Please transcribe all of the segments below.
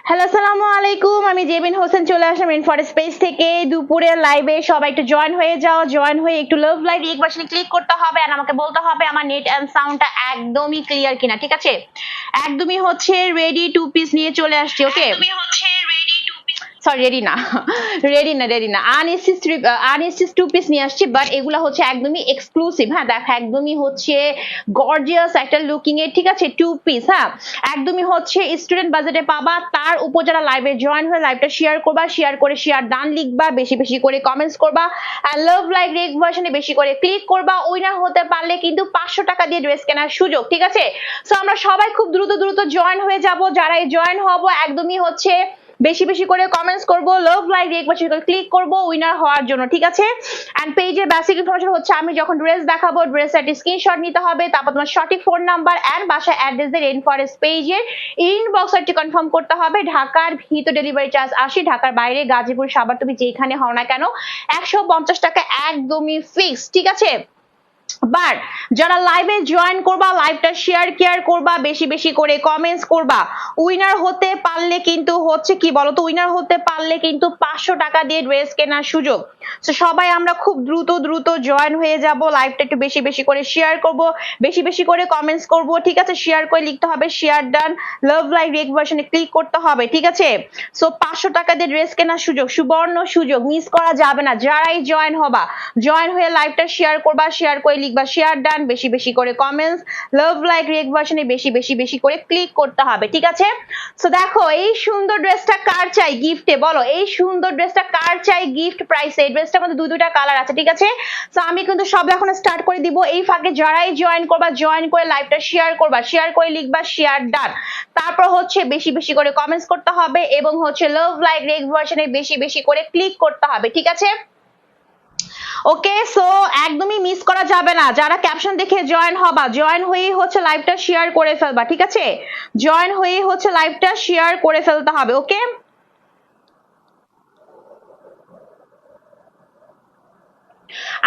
Hello আসসালামু আলাইকুম, আমি জেবিন হোসেন চলে আসলাম রেইনফরেস্ট পেজ থেকে। দুপুরের লাইভে সবাই একটু জয়েন হয়ে যাও, জয়েন হয়ে একটু লাভ লাইভ রিয়েক্ট বাটনে ক্লিক করতে হবে আর আমাকে বলতে হবে আমার নেট এন্ড সাউন্ডটা একদমই ক্লিয়ার কিনা। ঠিক আছে, একদমই হচ্ছে রেডি টু পিস নিয়ে চলে আসছি। ওকে, একদমই হচ্ছে ready to piece, sorry ready না আনস্টিচড টু পিস নিয়ে আসছি, বাট এগুলা হচ্ছে একদমই এক্সক্লুসিভ। হ্যাঁ দেখো, একদমই হচ্ছে গর্জিয়াস একটা লুকিং এর, ঠিক আছে, টু পিস। হ্যাঁ একদমই হচ্ছে স্টুডেন্ট বাজেটে পাবা। তার উপর যারা লাইভে জয়েন হয়ে লাইভটা শেয়ার করবা, শেয়ার করে শেয়ার ডান লিখবা, বেশি বেশি করে কমেন্টস করবা আর লাভ লাইভ রিয়েক্ট ভার্সনে বেশি করে ক্লিক করবা। উইনার হতে পারলে কিন্তু 500 টাকা দিয়ে ড্রেস কেনার সুযোগ। ঠিক আছে, সো আমরা সবাই খুব দ্রুত জয়েন হয়ে যাব। যারাই জয়েন হব একদমই হচ্ছে বেশি বেশি করে কমেন্টস করব, লাভ লাইভ রিয়েক্ট বাটনে ক্লিক করব উইনার হওয়ার জন্য। ঠিক আছে, এন্ড পেজের বেসিক ইনফরমেশন হচ্ছে আমি যখন ড্রেস দেখাবো ড্রেসের একটা স্ক্রিনশট নিতে হবে, তারপর তোমার সঠিক ফোন নাম্বার এন্ড বাসা অ্যাড্রেস দিয়ে রেইনফরেস্ট পেজের ইনবক্স একটি কনফার্ম করতে হবে। ঢাকার ভিতর ডেলিভারি চার্জ 80, ঢাকার বাইরে গাজীপুর সাভার তুমি যেখানে হও না কেন 150 টাকা একদমই ফিক্স। ঠিক আছে, বাট যারা লাইভে জয়েন করবা, লাইভটা শেয়ার করবা, বেশি বেশি করে কমেন্টস করবা, উইনার হতে পারলে কিন্তু হচ্ছে কি বলতো, উইনার হতে পারলে কিন্তু 500 টাকা দিয়ে ড্রেস কেনার সুযোগ। সো সবাই আমরা খুব দ্রুত জয়েন হয়ে যাব, লাইভটা একটু বেশি বেশি করে শেয়ার করব, বেশি বেশি করে কমেন্টস করব। ঠিক আছে, শেয়ার করে লিখতে হবে শেয়ার ডান, লাভ লাইভ রিয়েক্ট ভার্সনে ক্লিক করতে হবে। ঠিক আছে, সো 500 টাকা দিয়ে ড্রেস কেনার সুযোগ, সুবর্ণ সুযোগ, মিস করা যাবে না। যারাই জয়েন হবা, জয়েন হয়ে লাইভটা শেয়ার করবা, শেয়ার করে লিখবা শেয়ার ডান, বেশি বেশি করে কমেন্টস, লাভ লাইক রিয়েক্ট ভার্সনে বেশি বেশি করে ক্লিক করতে হবে। ঠিক আছে, সো দেখো এই সুন্দর ড্রেসটা কার চাই গিফটে, বলো এই সুন্দর ড্রেসটা কার চাই গিফট প্রাইসে। এই ড্রেসটার মধ্যে দুইটা কালার আছে। ঠিক আছে, সো আমি কিন্তু সব এখন স্টার্ট করে দিব। এই ফাঁকে যারাই জয়েন করবা, জয়েন করে লাইভটা শেয়ার করবা, শেয়ার করে লিখবা শেয়ার ডান, তারপর হচ্ছে বেশি বেশি করে কমেন্টস করতে হবে এবং হচ্ছে লাভ লাইক রিয়েক্ট ভার্সনে বেশি বেশি করে ক্লিক করতে হবে। ঠিক আছে, ওকে, সো একদমই মিস করা যাবে না। যারা ক্যাপশন দেখে জয়েন হবা, জয়েন হয়েই হচ্ছে লাইভটা শেয়ার করে ফেলবা। ঠিক আছে, জয়েন হয়েই হচ্ছে লাইভটা শেয়ার করে ফেলতে হবে। ওকে,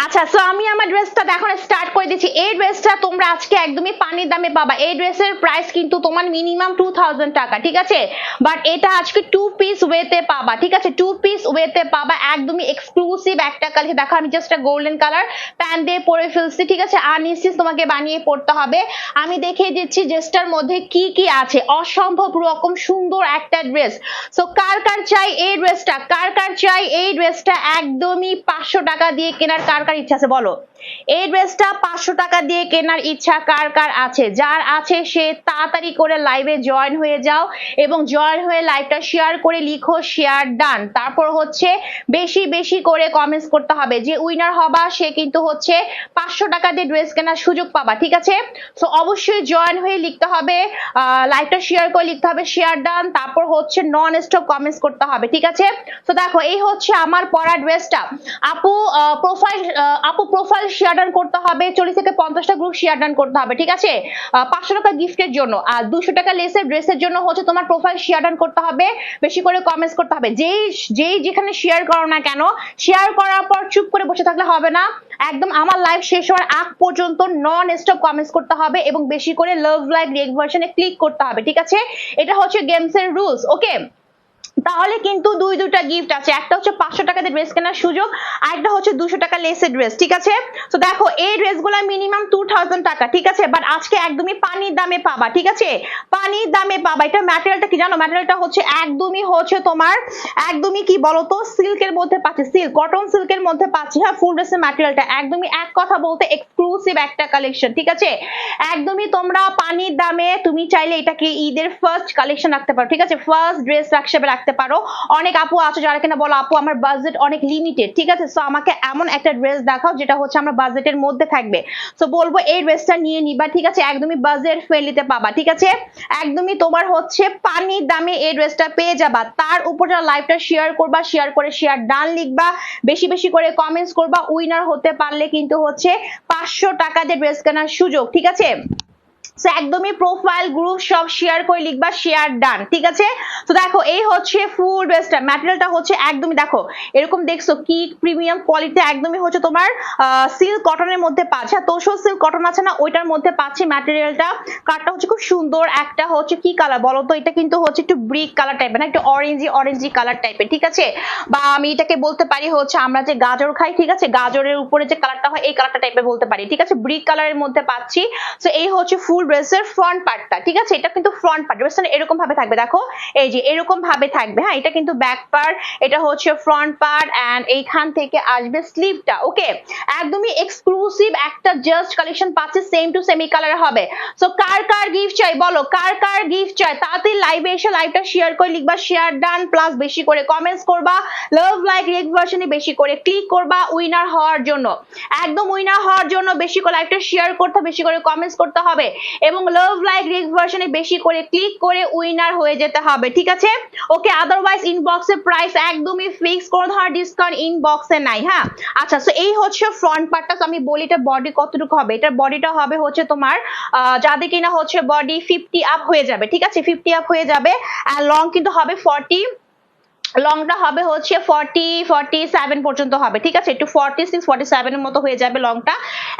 আচ্ছা, সো আমি আমার ড্রেসটা এখন স্টার্ট করে দিচ্ছি। এই ড্রেসটা তোমরা আজকে একদমই পানির দামে পাবা। এই ড্রেসের প্রাইস কিন্তু তোমার মিনিমাম 2000 টাকা। ঠিক আছে, বাট এটা আজকে 2 পিস ওয়েতে পাবা। ঠিক আছে, 2 পিস ওয়েতে পাবা, একদমই এক্সক্লুসিভ একটা কালার। দেখো আমি জাস্ট গোল্ডেন কালার প্যান্ট দিয়ে পরে ফেলছি। ঠিক আছে, আনস্টিচ তোমাকে বানিয়ে পড়তে হবে। আমি দেখিয়ে দিচ্ছি ড্রেসটার মধ্যে কি কি আছে, অসম্ভব রকম সুন্দর একটা ড্রেস। সো কার কার চাই এই ড্রেসটা, কার কার চাই এই ড্রেসটা, একদমই 500 টাকা দিয়ে কেনার কার কার ইচ্ছা আছে বলো? এই ড্রেসটা 500 টাকা দিয়ে কেনার ইচ্ছা কার কার আছে? যার আছে সে তাড়াতাড়ি করে লাইভে জয়েন হয়ে যাও এবং জয়েন হয়ে লাইভটা শেয়ার করে লিখো শেয়ার ডান। তারপর হচ্ছে বেশি বেশি করে কমেন্টস করতে হবে। যে উইনার হবা সে কিন্তু হচ্ছে 500 টাকা দিয়ে ড্রেস কেনার সুযোগ পাবা, ঠিক আছে? সো অবশ্যই জয়েন হয়ে লিখতে হবে, লাইভটা শেয়ার করে লিখতে হবে শেয়ার ডান। তারপর হচ্ছে নন স্টপ কমেন্টস করতে হবে, ঠিক আছে? তো দেখো এই হচ্ছে আমার পরা ড্রেসটা। আপু প্রোফাইল শেয়ার ডান করতে হবে, 40 থেকে 50টা গ্রুপ শেয়ার ডান করতে হবে, ঠিক আছে? 500 টাকা গিফটের জন্য আর 200 টাকা লেসের ড্রেসের জন্য হচ্ছে তোমার প্রোফাইল শেয়ার ডান করতে হবে, বেশি করে কমেন্টস করতে হবে। যেই যেখানে শেয়ার করো না কেন, শেয়ার করার পর চুপ করে বসে থাকলে হবে না, একদম আমার লাইভ শেষ হওয়ার আগ পর্যন্ত নন স্টপ কমেন্টস করতে হবে এবং বেশি করে লাভ লাইক রিয়েক্ট ভার্সনে ক্লিক করতে হবে, ঠিক আছে? এটা হচ্ছে গেমসের রুলস, ওকে? তাহলে কিন্তু দুইটা গিফট আছে, একটা হচ্ছে 500 টাকাতে ড্রেস কেনার সুযোগ, আর একটা হচ্ছে 200 টাকা লেসের ড্রেস, ঠিক আছে? তো দেখো এই ড্রেসগুলো মিনিমাম 2000 টাকা, ঠিক আছে? বাট আজকে একদমই পানির দামে পাবা, ঠিক আছে? পানির দামে পাবা। এটা ম্যাটেরিয়ালটা কি জানো? ম্যাটেরিয়ালটা হচ্ছে একদমই হচ্ছে তোমার একদমই কি বলতো সিল্কের মধ্যে পাচ্ছি, সিল্ক কটন সিল্কের মধ্যে পাচ্ছি। হ্যাঁ, ফুল ড্রেসের ম্যাটেরিয়ালটা একদমই এক কথা বলতে এক্সক্লুসিভ একটা কালেকশন, ঠিক আছে? একদমই তোমরা পানির দামে তুমি চাইলে এটাকে ঈদের ফার্স্ট কালেকশন রাখতে পারো, ঠিক আছে? ফার্স্ট ড্রেস হিসেবে রাখতে পারো। অনেক আপু আছে যারা কিনা বলো আপু আমার বাজেট অনেক লিমিটেড, ঠিক আছে? সো আমাকে এমন একটা ড্রেস দেখাও যেটা হচ্ছে আমার বাজেটের মধ্যে থাকবে। সো বলবো এই ড্রেসটা নিয়ে নিবা, ঠিক আছে? একদমই বাজেট ফ্রেন্ডলিতে পাবা, ঠিক আছে? একদমই তোমার হচ্ছে পানির দামে এই ড্রেসটা পেয়ে যাবা। তার উপর যারা লাইভটা শেয়ার করবা, শেয়ার করে শেয়ার ডান লিখবা, বেশি বেশি করে কমেন্টস করবা, উইনার হতে পারলে কিন্তু হচ্ছে 500 টাকা দিয়ে ড্রেস কেনার সুযোগ, ঠিক আছে? সো একদমই প্রোফাইল গ্রুপ সব শেয়ার করে লিখবা শেয়ার ডান, ঠিক আছে? তো দেখো এই হচ্ছে ফুল ড্রেসটা, ম্যাটেরিয়ালটা হচ্ছে একদমই দেখো এরকম দেখছো কি প্রিমিয়াম কোয়ালিটি, একদমই হচ্ছে তোমার সিল্ক কটনের মধ্যে পাচ্ছে। তোষক সিল্ক কটন আছে না, ওইটার মধ্যে পাচ্ছি ম্যাটেরিয়ালটা। কালারটা হচ্ছে খুব সুন্দর, একটা হচ্ছে কি কালার বলো তো? এটা কিন্তু হচ্ছে একটু ব্রিক কালার টাইপের না, একটু অরেঞ্জি কালার টাইপের, ঠিক আছে? বা আমি এটাকে বলতে পারি হচ্ছে আমরা যে গাজর খাই, ঠিক আছে? গাজরের উপরে যে কালারটা হয় এই কালারটা টাইপের বলতে পারি, ঠিক আছে? ব্রিক কালারের মধ্যে পাচ্ছি। সো এই হচ্ছে ফুল ড্রেসের ফ্রন্ট পার্টটা, ঠিক আছে? এটা কিন্তু ফ্রন্ট পার্ট, ড্রেসটা এরকম ভাবে থাকবে, দেখো এই যে এরকম ভাবে থাকবে। হ্যাঁ, এটা কিন্তু ব্যাক পার্ট, এটা হচ্ছে ফ্রন্ট পার্ট এন্ড এইখান থেকে আসবে স্লিভটা, ওকে? একদমই এক্সক্লুসিভ একটা জাস্ট কালেকশন পাচ্ছে, সেম টু সেম এই কালারে হবে। সো কার কার গিফট চাই বলো? কার কার গিফট চাই? তাড়াতাড়ি লাইভে এসে লাইভটা শেয়ার করে লিখবা শেয়ার ডান, প্লাস বেশি করে কমেন্টস করবা, লাভ লাইক রিয়েক্ট ভার্সনে বেশি করে ক্লিক করবা উইনার হওয়ার জন্য। একদম উইনার হওয়ার জন্য বেশি করে লাইভটা শেয়ার করতে, বেশি করে কমেন্টস করতে হবে এবং লাভ লাইক রিয়েক্ট ভার্সনে বেশি করে ক্লিক করে উইনার হয়ে যেতে হবে, ঠিক আছে? ওকে, আদারওয়াইজ ইনবক্সে প্রাইস একদমই ফিক্স, কোন ধরনের ডিসকাউন্ট ইনবক্সে নাই। হ্যাঁ, আচ্ছা, সো এই হচ্ছে ফ্রন্ট পার্টটা। আমি বলি এটা বডি কতটুকু হবে? এটার বডিটা হবে হচ্ছে তোমার যাদের কিনা হচ্ছে বডি 50 আপ হয়ে যাবে, ঠিক আছে? 50 আপ হয়ে যাবে। আর লং কিন্তু হবে 40, লংটা হবে হচ্ছে 47 পর্যন্ত হবে, ঠিক আছে? একটু 46 47 এর মতো হয়ে যাবে লংটা।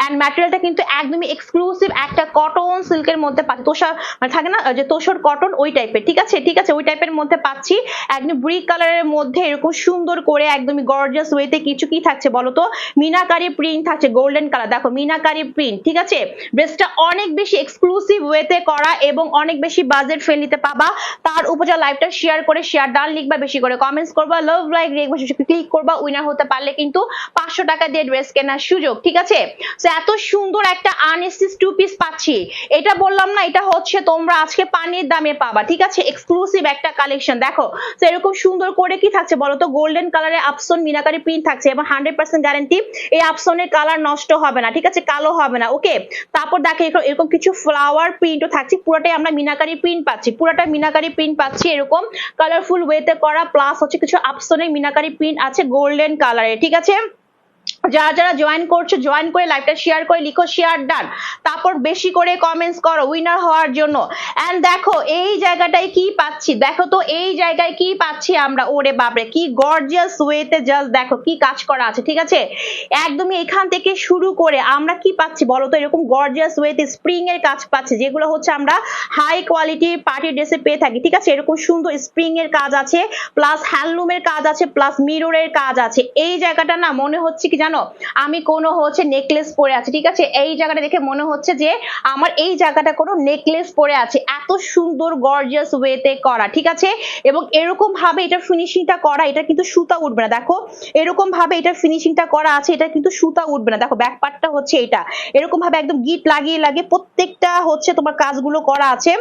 এন্ড ম্যাটেরিয়ালটা কিন্তু একদমই এক্সক্লুসিভ একটা কটন সিল্কের মধ্যে পাচ্ছি, তোষা মানে থাকে না যে তোষর কটন ওই টাইপের, ঠিক আছে? ঠিক আছে, ওই টাইপের মধ্যে পাচ্ছি। একদম ব্রিক কালারের মধ্যে এরকম সুন্দর করে একদমই গর্জিয়াস ওয়েতে কিছু কি থাকছে বলো তো? মিনাকারি প্রিন্ট থাকছে, গোল্ডেন কালার, দেখো মিনাকারি প্রিন্ট, ঠিক আছে? ড্রেসটা অনেক বেশি এক্সক্লুসিভ ওয়েতে করা এবং অনেক বেশি বাজেট ফ্রেন্ডলিতে পাবা। তার উপর যা লাইভটা শেয়ার করে শেয়ার ডান লিখবা, বেশি করে কমেন্টস করবা, লাভ লাইক রিয়েক্ট ভার্সনে ক্লিক করবা, উইনার হতে পারলে কিন্তু 500 টাকা দিয়ে ড্রেস কেনার সুযোগ, ঠিক আছে? সো এত সুন্দর একটা আনস্টিচ টু পিস পাচ্ছি, এটা বললাম না এটা হচ্ছে তোমরা আজকে পানির দামে পাবা, ঠিক আছে? এক্সক্লুসিভ একটা কালেকশন দেখো। সো এরকম সুন্দর করে কি থাকছে বলো তো? গোল্ডেন কালারে আপসন মিনাকারি প্রিন্ট থাকছে এবং 100% গ্যারান্টি এই আপসনের কালার নষ্ট হবে না, ঠিক আছে? কালো হবে না, ওকে? তারপর দেখো এরকম কিছু ফ্লাওয়ার প্রিন্টও থাকছে, পুরোটাই আমরা মিনাকারি প্রিন্ট পাচ্ছি, পুরোটা মিনাকারি প্রিন্ট পাচ্ছি এরকম কালারফুল ওয়েতে করা, প্লাস হচ্ছে কিছু আপসনের মিনাকারি প্রিন্ট আছে গোল্ডেন কালারে, ঠিক আছে? যারা যারা জয়েন করছো জয়েন করে লাইভটা শেয়ার করে লিখো শেয়ার ডান, তারপর বেশি করে কমেন্টস করো উইনার হওয়ার জন্য। এন্ড দেখো এই জায়গাটায় কি পাচ্ছি, দেখো তো এই জায়গায় কি পাচ্ছি আমরা, ওরে বাপরে কি গর্জিয়াস ওয়েতে, জাস্ট দেখো কি কাজ করা আছে, ঠিক আছে? একদমই এখান থেকে শুরু করে আমরা কি পাচ্ছি বলো তো? এরকম গর্জিয়াস ওয়েতে স্প্রিং এর কাজ পাচ্ছি, যেগুলো হচ্ছে আমরা হাই কোয়ালিটি পার্টি ড্রেসে পেয়ে থাকি, ঠিক আছে? এরকম সুন্দর স্প্রিং এর কাজ আছে, প্লাস হ্যান্ডলুমের কাজ আছে, প্লাস মিররের কাজ আছে। এই জায়গাটা না মনে হচ্ছে কি জানো জানো আমি কোনো হচ্ছে নেকলেস পরে আছি, ঠিক আছে? এই জায়গাটা দেখে মনে হচ্ছে যে আমার এই জায়গাটা কোনো নেকলেস পরে আছে, এত সুন্দর গর্জিয়াস ওয়েতে করা, ঠিক আছে? এবং এরকম ভাবে এটা ফিনিশিংটা করা, এটা কিন্তু সুতা উঠবে না, দেখো এরকম ভাবে এটা ফিনিশিংটা করা আছে, এটা কিন্তু সুতা উঠবে না। দেখো ব্যাক পার্টটা হচ্ছে এটা, এরকম ভাবে একদম গিট লাগিয়ে লাগিয়ে প্রত্যেকটা হচ্ছে তোমার কাজগুলো করা আছে।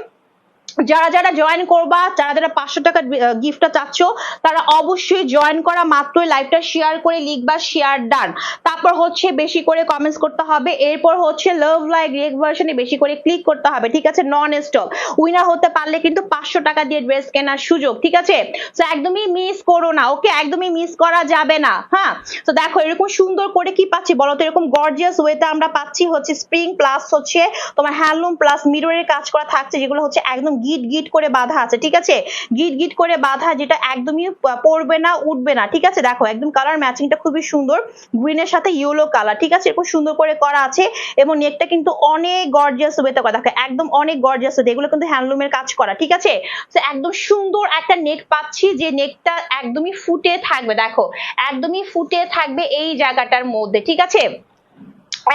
যারা যারা জয়েন করবা, যারা যারা 500 টাকার গিফটটা চাচ্ছ, তারা অবশ্যই জয়েন করা মাত্রই লাইভটা শেয়ার করে লিখবা শেয়ার ডান, তারপর হচ্ছে বেশি করে কমেন্টস করতে হবে, এরপর হচ্ছে লাভ লাইক রিয়েক্ট ভার্সনে বেশি করে ক্লিক করতে হবে, ঠিক আছে? নন স্টপ উইনার হতে পারলে কিন্তু 500 টাকা দিয়ে ড্রেস কেনার সুযোগ, ঠিক আছে? তো একদমই মিস করো না, ওকে? একদমই মিস করা যাবে না। হ্যাঁ, তো দেখো এরকম সুন্দর করে কি পাচ্ছি বলো তো, এরকম গর্জিয়াস ওয়েতে আমরা পাচ্ছি হচ্ছে স্প্রিং প্লাস হচ্ছে তোমার হ্যান্ডলুম প্লাস মিররের কাজ করা থাকছে, যেগুলো হচ্ছে একদম গিট গিট করে বাঁধা আছে, ঠিক আছে? গিট গিট করে বাঁধা, যেটা একদমই পড়বে না, উঠবে না, ঠিক আছে? দেখো একদম কালার ম্যাচিংটা খুবই সুন্দর, গ্রিনের সাথে ইয়েলো কালার, ঠিক আছে? খুব সুন্দর করে করা আছে এবং নেকটা কিন্তু অনেক গর্জিয়াস ওয়েতে করা, দেখো একদম অনেক গর্জিয়াস ওয়েতে, এগুলো কিন্তু হ্যান্ডলুমের কাজ করা, ঠিক আছে? তো একদম সুন্দর একটা নেক পাচ্ছি, যে নেকটা একদমই ফুটে থাকবে, দেখো একদমই ফুটে থাকবে এই জায়গাটার মধ্যে, ঠিক আছে?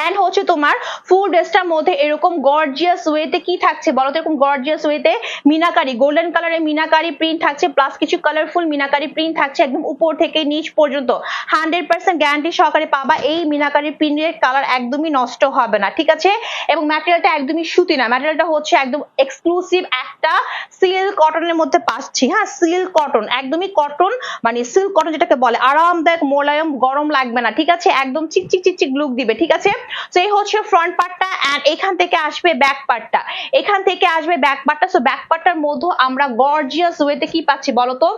এন্ড হচ্ছে তোমার ফুল ড্রেসটার মধ্যে এরকম গর্জিয়াস ওয়েতে কি থাকছে বলো তো, এরকম গর্জিয়াস ওয়েতে মিনাকারি গোল্ডেন কালারের মিনাকারি প্রিন্ট থাকছে, প্লাস কিছু কালারফুল মিনাকারি প্রিন্ট থাকছে, একদম উপর থেকে নিচ পর্যন্ত 100% গ্যারান্টি সহকারে পাবা। এই মিনাকারি প্রিন্টের কালার একদমই নষ্ট হবে না, ঠিক আছে? এবং ম্যাটেরিয়ালটা একদমই সুতি না, ম্যাটেরিয়ালটা হচ্ছে একদম এক্সক্লুসিভ একটা সিল্ক কটনের মধ্যে পাচ্ছি। হ্যাঁ, সিল্ক কটন, একদমই কটন, মানে সিল্ক কটন যেটাকে বলে, আরামদায়ক মোলায়েম, গরম লাগবে না, ঠিক আছে? একদম চিকচিক চিকচিক লুক দিবে, ঠিক আছে? তো এই হচ্ছে ফ্রন্ট পার্টটা, এন্ড এখান থেকে আসবে ব্যাক পার্টটা, এখান থেকে আসবে ব্যাক পার্টটা। সো ব্যাক পার্টটার মধ্যে আমরা গর্জিয়াস ওয়েতে কি পাচ্ছি বলো তো,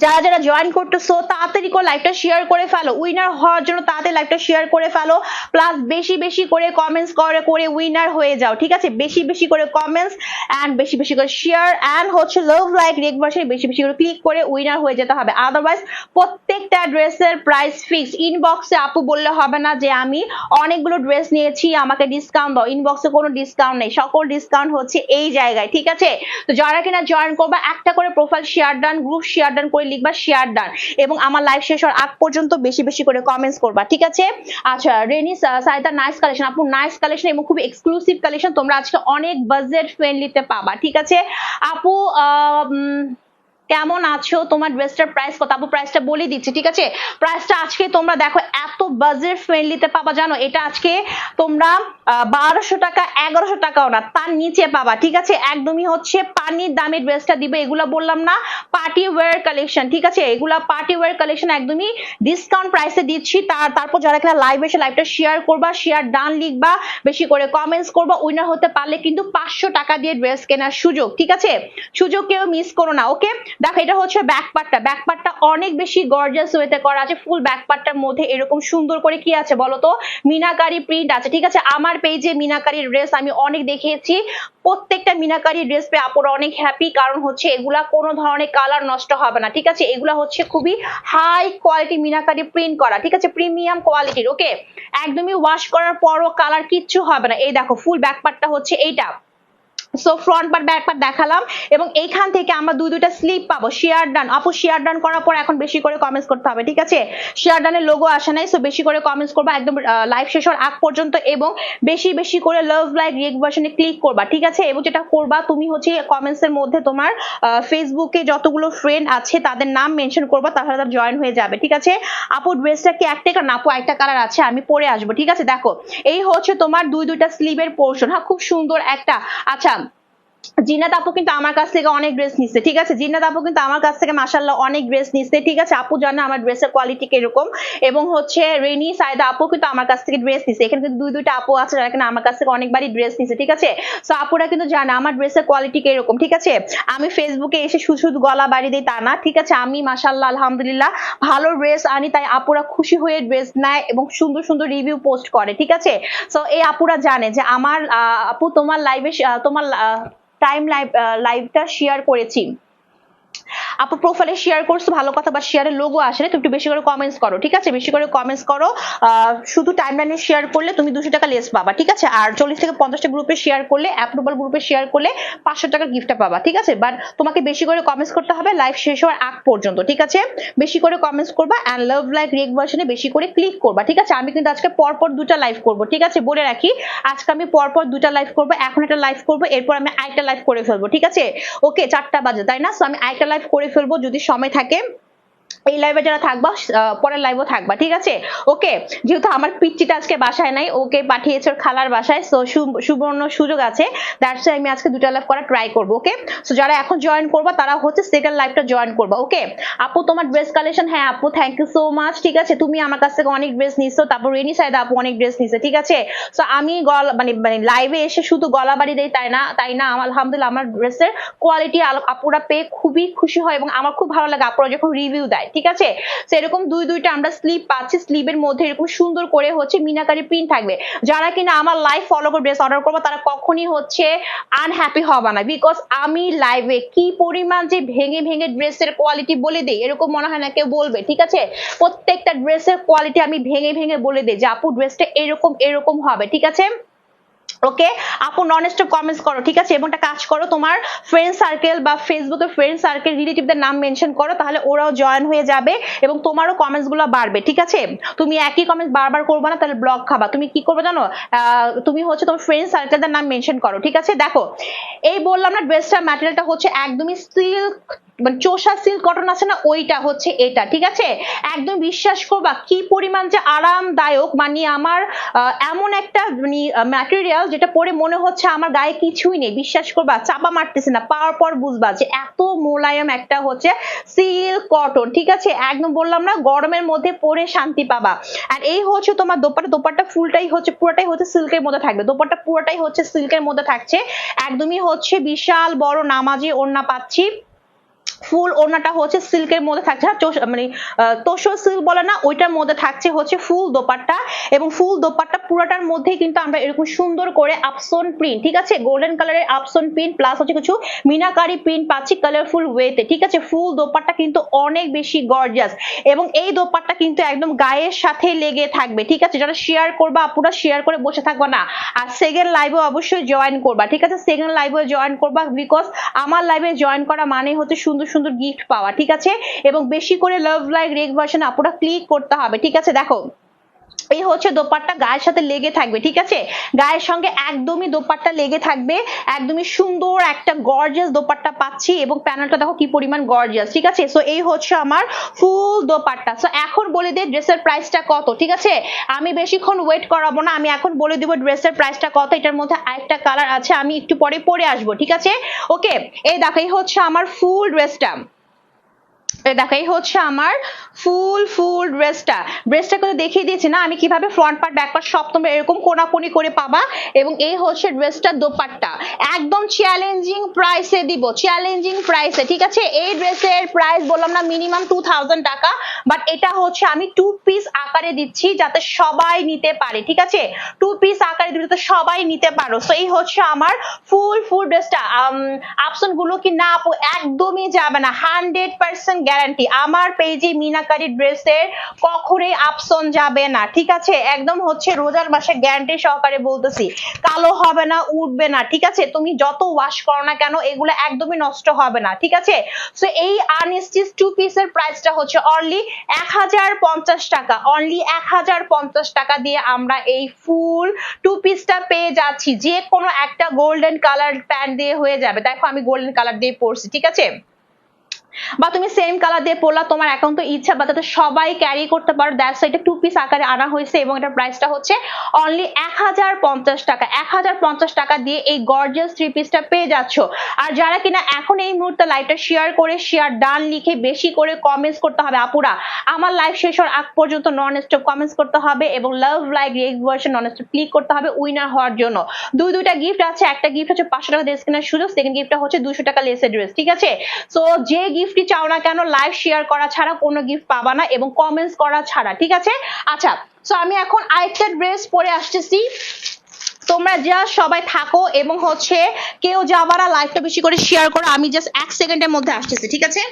যারা যারা জয়েন করতেছো তাড়াতাড়ি করে লাইভটা শেয়ার করে ফেলো, উইনার হওয়ার জন্য তাড়াতাড়ি লাইভটা শেয়ার করে ফেলো, প্লাস বেশি বেশি করে কমেন্টস করে উইনার হয়ে যাও, ঠিক আছে? বেশি বেশি করে কমেন্টস এন্ড বেশি বেশি করে শেয়ার এন্ড হচ্ছে লাভ লাইক রিয়েক্ট ভার্সনে বেশি বেশি করে ক্লিক করে উইনার হয়ে যেতে হবে, আদারওয়াইজ প্রত্যেকটা ড্রেসের প্রাইস ফিক্স। ইনবক্সে আপু বললে হবে না যে আমি অনেকগুলো ড্রেস নিয়েছি আমাকে ডিসকাউন্ট দাও, ইনবক্সে কোনো ডিসকাউন্ট নেই, সকল ডিসকাউন্ট হচ্ছে এই জায়গায়, ঠিক আছে? তো যারা কিনা জয়েন করবা একটা করে profile share done, group share done করে লিখবা শেয়ার ডান, এবং আমার লাইভ শেষ হওয়ার আগ পর্যন্ত বেশি বেশি করে কমেন্টস করবা, ঠিক আছে? আচ্ছা, রেনি সাইদা নাইস কালেকশন, আপু নাইস কালেকশন এবং খুবই এক্সক্লুসিভ কালেকশন, তোমরা আজকে অনেক বাজেট ফ্রেন্ডলিতে পাবা, ঠিক আছে? আপু কেমন আছো, তোমার ড্রেসটার প্রাইস কত? আপু প্রাইসটা বলে দিচ্ছি, ঠিক আছে? প্রাইসটা আজকে তোমরা দেখো এত বাজেট ফ্রেন্ডলিতে পাবা, জানো এটা আজকে তোমরা 1200 টাকা 1100 টাকাও না, তার নিচে পাবা, ঠিক আছে? একদমই হচ্ছে পানির দামে ড্রেসটা দিবে, এগুলা বললাম না পার্টি ওয়্যার কালেকশন, ঠিক আছে? এগুলা পার্টি ওয়্যার কালেকশন, একদমই ডিসকাউন্ট প্রাইসে দিচ্ছি। তারপর যারা কিনা লাইভ এসে লাইভটা শেয়ার করবা, শেয়ার ডান লিখবা, বেশি করে কমেন্টস করবা, উইনার হতে পারলে কিন্তু 500 টাকা দিয়ে ড্রেস কেনার সুযোগ, ঠিক আছে? সুযোগ কেউ মিস করো না, ওকে? দেখো এটা হচ্ছে ব্যাক পার্টটা, ব্যাক পার্টটা অনেক বেশি গর্জিয়াস ওয়েতে করা আছে, ফুল ব্যাক পার্টটার মধ্যে এরকম সুন্দর করে কি আছে বলো তো, মিনাকারি প্রিন্ট আছে, ঠিক আছে? আমার পেজে মিনাকারি ড্রেস আমি অনেক দেখিয়েছি, প্রত্যেকটা মিনাকারি ড্রেস পেয়ে আপুরা অনেক হ্যাপি, কারণ হচ্ছে এগুলা কোনো ধরনের কালার নষ্ট হবে না, ঠিক আছে? এগুলা হচ্ছে খুবই হাই কোয়ালিটি মিনাকারি প্রিন্ট করা, ঠিক আছে? প্রিমিয়াম কোয়ালিটির, ওকে? একদমই ওয়াশ করার পরও কালার কিচ্ছু হবে না। এই দেখো ফুল ব্যাক পার্টটা হচ্ছে এইটা। So front part back part দেখালাম, এবং এইখান থেকে আমরা দুইটা স্লিপ পাবো। শেয়ার ডান, আপু শেয়ার ডান করার পর এখন বেশি করে কমেন্টস করতে হবে, ঠিক আছে? শেয়ার ডানের লোগো আসে নাই, সো বেশি করে কমেন্টস করবা একদম লাইভ শেষ হওয়ার আগ পর্যন্ত, এবং বেশি বেশি করে লাভ লাইক রিয়েক্ট ভার্সনে ক্লিক করবা, ঠিক আছে? এবং যেটা করবা তুমি হচ্ছে কমেন্টস এর মধ্যে তোমার ফেসবুকে যতগুলো ফ্রেন্ড আছে তাদের নাম মেনশন করবা, তাহলে তারা জয়েন হয়ে যাবে, ঠিক আছে? আপু ড্রেসটা কি একটাই কালার? আপু একটা কালার আছে, আমি পরে আসবো, ঠিক আছে? দেখো এই হচ্ছে তোমার দুইটা স্লিভের পোর্শন, হ্যাঁ খুব সুন্দর একটা। আচ্ছা, জিন্নাত আপু কিন্তু আমার কাছ থেকে অনেক ড্রেস নিচ্ছে, ঠিক আছে? জিন্নাত আপু কিন্তু আমার কাছ থেকে মাশাআল্লাহ অনেক ড্রেস নিচ্ছে, ঠিক আছে? আপু জানে আমার ড্রেসের কোয়ালিটি কিরকম, এবং হচ্ছে রেনি সাইদা আপু কিন্তু আমার কাছ থেকে ড্রেস নিচ্ছে। এখানে কিন্তু দুইটা আপু আছে যারা কিনা আমার কাছ থেকে অনেকবারই ড্রেস নিচ্ছে, ঠিক আছে? সো আপুরা কিন্তু জানে আমার ড্রেসের কোয়ালিটি কিরকম, ঠিক আছে? আমি ফেসবুকে এসে শুধু গলা বাড়ি দিই তা না, ঠিক আছে? আমি মাশাআল্লাহ আলহামদুলিল্লাহ ভালো ড্রেস আনি, তাই আপুরা খুশি হয়ে ড্রেস নেয় এবং সুন্দর সুন্দর রিভিউ পোস্ট করে, ঠিক আছে? সো এই আপুরা জানে যে আমার আপু তোমার লাইভে তোমার টাইম লাইভটা শেয়ার করেছি। আপু প্রোফাইলে শেয়ার করছো ভালো কথা, বা শেয়ারের লোগো আসে না, তুমি একটু বেশি করে কমেন্টস করো, ঠিক আছে? বেশি করে কমেন্টস করো। শুধু টাইমলাইনে শেয়ার করলে তুমি 200 টাকা লেস পাবা, ঠিক আছে? আর 40 থেকে 50টা গ্রুপে শেয়ার করলে, অ্যাপ্রুভাল গ্রুপে শেয়ার করলে 500 টাকার গিফটটা পাবা, ঠিক আছে? বাট তোমাকে বেশি করে কমেন্টস করতে হবে লাইভ শেষ হওয়ার আগ পর্যন্ত, ঠিক আছে? বেশি করে কমেন্টস করবা এন্ড লাভ লাইক রিয়েক্ট ভার্সনে বেশি করে ক্লিক করবা, ঠিক আছে? আমি কিন্তু আজকে পরপর 2টা লাইভ করব, ঠিক আছে? বলে রাখি আজকে আমি পরপর 2টা লাইভ করব, এখন একটা লাইভ করব, এরপর আমি আরেকটা লাইভ করে ফেলবো, ঠিক আছে? ওকে, 4টা বাজে তাই না? সো আমি আরেকটা লাইভ করে ফেলবো যদি সময় থাকে। এই লাইভে যারা থাকবা পরের লাইভও থাকবা, ঠিক আছে? ওকে, যেহেতু আমার পিচ্চিটা আজকে বাসায় নাই, ওকে পাঠিয়েছে ওর খালার বাসায়, সো সুবর্ণ সুযোগ আছে, দ্যাটস আমি আজকে 2টা লাইভ করা ট্রাই করব। ওকে, সো যারা এখন জয়েন করবা তারা হচ্ছে সেকেন্ড লাইভটা জয়েন করবা। ওকে আপু তোমার ড্রেস কালেকশন, হ্যাঁ আপু থ্যাংক ইউ সো মাচ, ঠিক আছে? তুমি আমার কাছ থেকে অনেক ড্রেস নিছো, তারপর রেনি সাইড আপু অনেক ড্রেস নিছে, ঠিক আছে? সো আমি মানে লাইভে এসে শুধু গলা বাড়ি দেই তাই না, আলহামদুলিল্লাহ আমার ড্রেসের কোয়ালিটি আপুরা পেয়ে খুবই খুশি হয় এবং আমার খুব ভালো লাগে আপুরা যখন রিভিউ দেয়, ঠিক আছে? সেরকম দুইটা আমরা স্লিভ পাচ্ছি, স্লিভের মধ্যে এরকম সুন্দর করে হচ্ছে মিনাকারি প্রিন্ট থাকবে। যারা কিনা আমার লাইভ ফলো করে ড্রেস অর্ডার করবে তারা কখনই হচ্ছে আনহ্যাপি হবে না, বিকজ আমি লাইভে কি পরিমাণ যে ভেঙে ভেঙে ড্রেসের কোয়ালিটি বলে দেই, এরকম মনে হয় না কেউ বলবে, ঠিক আছে? প্রত্যেকটা ড্রেসের কোয়ালিটি আমি ভেঙে ভেঙে বলে দেই যে আপু ড্রেসটা এরকম হবে, ঠিক আছে? ওকে আপু নন স্টপ কমেন্টস করো, ঠিক আছে? এবং একটা কাজ করো, তোমার ফ্রেন্ড সার্কেল বা ফেসবুকের ফ্রেন্ড সার্কেল রিলেটিভদের নাম মেনশন করো, তাহলে ওরাও জয়েন হয়ে যাবে এবং তোমারও কমেন্টস গুলো বাড়বে, ঠিক আছে? তুমি একই কমেন্টস বারবার করবে না, তাহলে ব্লক খাবা। তুমি কি করবে জানো, তুমি হচ্ছে তোমার ফ্রেন্ড সার্কেলদের নাম মেনশন করো, ঠিক আছে? দেখো এই বললাম না, ড্রেসটা ম্যাটেরিয়ালটা হচ্ছে একদমই সিল্ক, মানে চোষা সিল্ক কটন আছে না, ওইটা হচ্ছে এটা, ঠিক আছে? একদম বিশ্বাস করবা কি পরিমাণ যে আরামদায়ক, মানে আমার এমন একটা মানে ম্যাটেরিয়াল যেটা পরে মনে হচ্ছে আমার গায়ে কিছুই নেই, বিশ্বাস করবা, চাপা মারতেছে না, পাওয়ার পর বুঝবা যে এত মোলায়েম একটা হচ্ছে সিল্ক কটন, ঠিক আছে? একদম বললাম না, গরমের মধ্যে পরে শান্তি পাবা। আর এই হচ্ছে তোমার দোপাট্টা ফুলটাই হচ্ছে পুরোটাই হচ্ছে সিল্কের মধ্যে থাকবে, দোপাট্টা পুরোটাই হচ্ছে সিল্কের মধ্যে থাকছে, একদমই হচ্ছে বিশাল বড় নামাজি ওড়না পাচ্ছি, ফুল ওড়নাটা হচ্ছে সিল্কের মধ্যে থাকছে, মানে তোষক সিল্ক বলে না, ওইটার মধ্যে থাকছে হচ্ছে ফুল দোপাট্টা, এবং ফুল দোপাট্টা পুরোটার মধ্যে কিন্তু আমরা এরকম সুন্দর করে আপসন প্রিন্ট, ঠিক আছে? গোল্ডেন কালারের আপসন প্রিন্ট প্লাস হচ্ছে কিছু মিনাকারি প্রিন্ট পাচ্ছি কালারফুল ওয়েতে, ঠিক আছে? ফুল দোপাট্টা কিন্তু অনেক বেশি গর্জিয়াস এবং এই দোপাট্টা কিন্তু একদম গায়ের সাথে লেগে থাকবে, ঠিক আছে? যারা শেয়ার করবা আপুরা শেয়ার করে বসে থাকবা না, আর সেকেন্ড লাইভে অবশ্যই জয়েন করবা, ঠিক আছে? সেকেন্ড লাইভে জয়েন করবা, বিকজ আমার লাইভে জয়েন করা মানে হচ্ছে সুন্দর সুন্দর গিফট পাওয়া, ঠিক আছে? এবং বেশি করে লাভ লাইক রিয়েক্ট ভার্সন আপুরা ক্লিক করতে হবে, ঠিক আছে? দেখো এই হচ্ছে দোপাট্টা গায়ের সাথে লেগে থাকবে, ঠিক আছে? গায়ের সঙ্গে একদমই দোপাট্টা লেগে থাকবে, একদমই সুন্দর একটা গর্জিয়াস দোপাট্টা পাচ্ছি এবং প্যানেলটা দেখো কি পরিমাণ গর্জিয়াস, ঠিক আছে? সো এই হচ্ছে আমার ফুল দোপাট্টা। সো এখন বলে দে ড্রেসের প্রাইসটা কত, ঠিক আছে? আমি বেশিক্ষণ ওয়েট করাবো না, আমি এখন বলে দিব ড্রেসের প্রাইসটা কত। এটার মধ্যে আরেকটা কালার আছে, আমি একটু পরে পরে আসবো, ঠিক আছে? ওকে এই দেখো এই হচ্ছে আমার ফুল ড্রেসটা, দেখো এই হচ্ছে আমার ফুল ড্রেসটা করে দেখিয়ে দিয়েছি না আমি কিভাবে ফ্রন্ট পার্ট ব্যাক পার্ট সব তোমরা এরকম কোনাকুনি করে পাবা। এবং এই হচ্ছে ড্রেসটার দোপাট্টা, একদম চ্যালেঞ্জিং প্রাইসে দিব, চ্যালেঞ্জিং প্রাইসে, ঠিক আছে? এই ড্রেসের প্রাইস বললাম না মিনিমাম 2000 টাকা, বাট এটা হচ্ছে আমি 2 পিস আকারে দিচ্ছি যাতে সবাই নিতে পারে, ঠিক আছে? 2 পিস আকারে দিলে তো সবাই নিতে পারো। সো এই হচ্ছে আমার ফুল ড্রেসটা। অপশন গুলো কি না আপু একদমই যাবে না, 100% গ্যারান্টি। আমার পেজে মিনাকারি ড্রেসের কখনোই আপসন যাবে না, ঠিক আছে? একদম হচ্ছে রোজার মাসে গ্যারান্টি সহকারে বলতেছি, কালো হবে না, উঠবে না, ঠিক আছে? তুমি যত ওয়াশ করো না কেন এগুলো একদমই নষ্ট হবে না, ঠিক আছে? সো এই আনস্টিচ 2 পিসের প্রাইসটা হচ্ছে অনলি 1050 টাকা, অনলি 1050 টাকা দিয়ে আমরা এই ফুল 2 পিসটা পেয়ে যাচ্ছি। যে কোনো একটা গোল্ডেন কালার প্যান্ট দিয়ে হয়ে যাবে, দেখো আমি গোল্ডেন কালার দিয়ে পরছি, ঠিক আছে? বা তুমি সেম কালার দিয়ে পরলা, তোমার এখন তো ইচ্ছা বা যাতে সবাই ক্যারি করতে পারো, দ্যাটস এটা 2 পিস আকারে আনা হয়েছে এবং এটার প্রাইসটা হচ্ছে অনলি 1050 টাকা। 1050 টাকা দিয়ে এই গর্জিয়াস 3 পিসটা পেয়ে যাচ্ছ। আর যারা কিনা এখন এই মুহূর্তে লাইভটা শেয়ার করে শেয়ার ডান লিখে বেশি করে কমেন্টস করতে হবে আপুরা, আমার লাইভ শেষ হওয়ার আগ পর্যন্ত নন স্টপ কমেন্টস করতে হবে এবং love like react version non stop click করতে হবে উইনার হওয়ার জন্য। দুইটা গিফট আছে, একটা গিফট হচ্ছে 500 টাকা ড্রেস কেনার সুযোগ, সেকেন্ড গিফটটা হচ্ছে 200 টাকা লেসের ড্রেস, ঠিক আছে? সো যে গিফটই চাও না কেন লাইভ শেয়ার করা ছাড়া কোনো গিফট পাবা না এবং কমেন্টস করা ছাড়া, ঠিক আছে? আচ্ছা সো আমি এখন আরেকটা ড্রেস পরে আসতেছি, তোমরা যা সবাই থাকো এবং হচ্ছে কেউ যাবারা লাইভটা বেশি করে শেয়ার করো, আমি জাস্ট 1 সেকেন্ডের মধ্যে আসতেছি, ঠিক আছে?